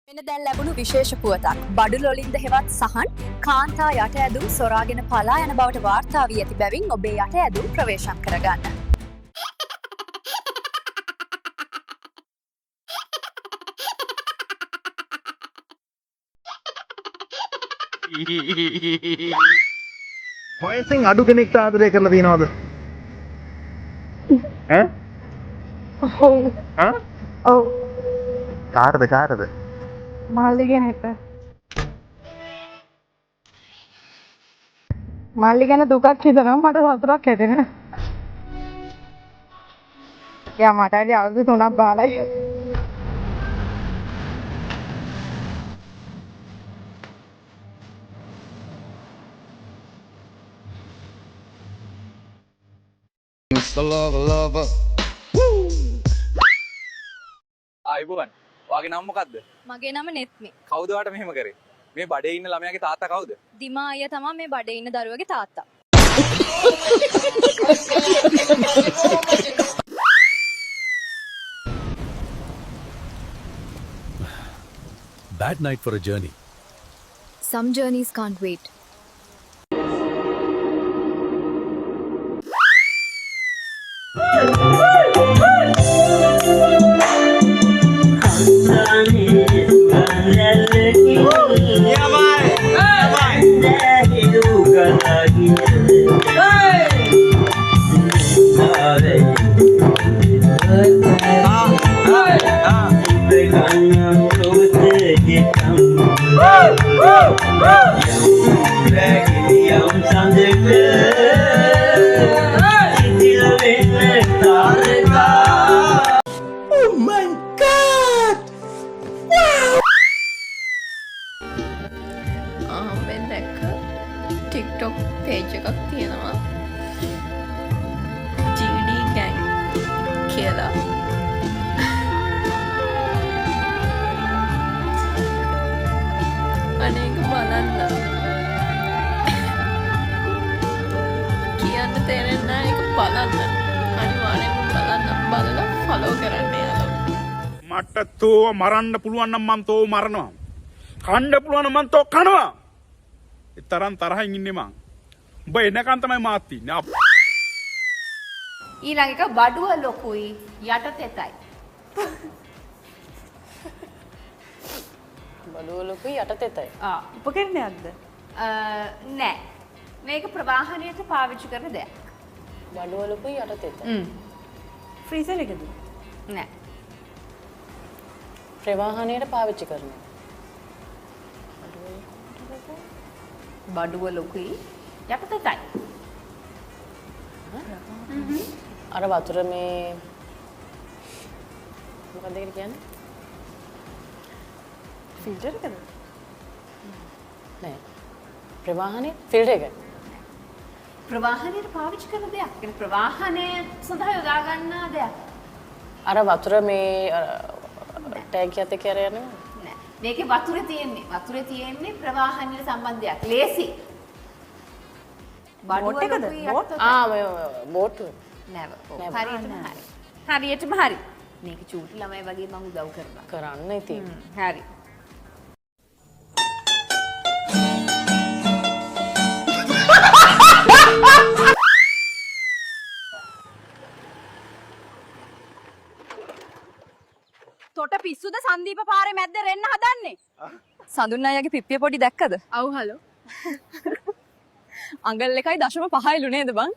මෙන්න දැන් ලැබුණු විශේෂ පුවතක්. බඩු වලින්ද හෙවත් සහන් කාන්තා යට ඇදුම් සොරාගෙන පලා යන බවට වාර්තා වී ඇති බැවින් ඔබේ යට ඇදුම් ප්‍රවේශම් කරගන්න. වයසෙන් අඩු කෙනෙක්ට ආදරය කරලා තියනවද? ඈ? ඔව්. ආ? ඔව්. කාටද? මල්ලි ගැන දුකක් හිතනවා මට සතුටක් හැදෙනවා. යා මට ඇයි අවුරුදු 3ක් බාලයි. ආයිබෝන්. ඔයාගේ නම මොකද්ද? මගේ නම නෙත්මි. කවුද ඔයාට මෙහෙම කරේ? මේ බඩේ ඉන්න ළමයාගේ තාත්තා කවුද? දිමා අයියා තමයි මේ බඩේ ඉන්න දරුවගේ තාත්තා. Bad night for a journey. Some journeys can't wait. මෙන් දැක්ක ටික්ටොක් පේජ් එකක් තියෙනවා GD gang කියලා. අනේක බලන්න කියන්න තේරෙන්නේ නැහැ. ඒක බලන්න අනිවාර්යෙන්ම බලන්න. බලලා ෆලෝ කරන්න යාළුවා. මට තෝව මරන්න පුළුවන් නම් මං තෝව මරනවා. කන්න පුළුවන් නම් මං තෝ කනවා. ඒ තරම් තරහින් ඉන්නේ මං. උඹ එනකන් තමයි මාත් ඉන්නේ. ඊළඟ එක බඩුව ලොකුයි යට තෙතයි. බඩුව ලොකුයි යට තෙතයි. උපකරණයක්ද? නෑ. මේක ප්‍රවාහනයට පාවිච්චි කරන දෙයක්. බඩුව ලොකුයි යට තෙතයි. ෆ්‍රීසර් එකද? නෑ. ප්‍රවාහනයට පාවිච්චි කරනවා. බඩුව ලොකුයි යට තෙතයි. අර වතුර මේ මොකක්ද ඒකට කියන්නේ? ෆිල්ටර් එකද? නෑ. ප්‍රවාහනේ ෆිල්ටර් එක. ප්‍රවාහනයට පාවිච්චි කරන දෙයක්. ඒ ප්‍රවාහනය සඳහා යොදා ගන්නා දෙයක්. අර වතුර මේ ටැංකියත් එක්ක යර යන්නේ නෑ. මේකේ වතුරේ තියෙන්නේ ප්‍රවාහනයට සම්බන්ධයක්. ලේසි. බඩුව එකද? ලොකුයි යට බෝට්? තෙතයි. මේ බෝට්ටුව. නෑ. නෑ. හරියටම හරි. මේක චූටි ළමයි වගේ මම උදව් කරනවා. කරන්න ඉතින්. හරි. තොට පිස්සුද සංදීප පාරේ මැද්දේ රෙන්න හදන්නේ? සඳුන් අයියාගේ පිප්පිය පොඩි දැක්කද? ඔව් හලෝ. අඟල් 1.5 නේද බං?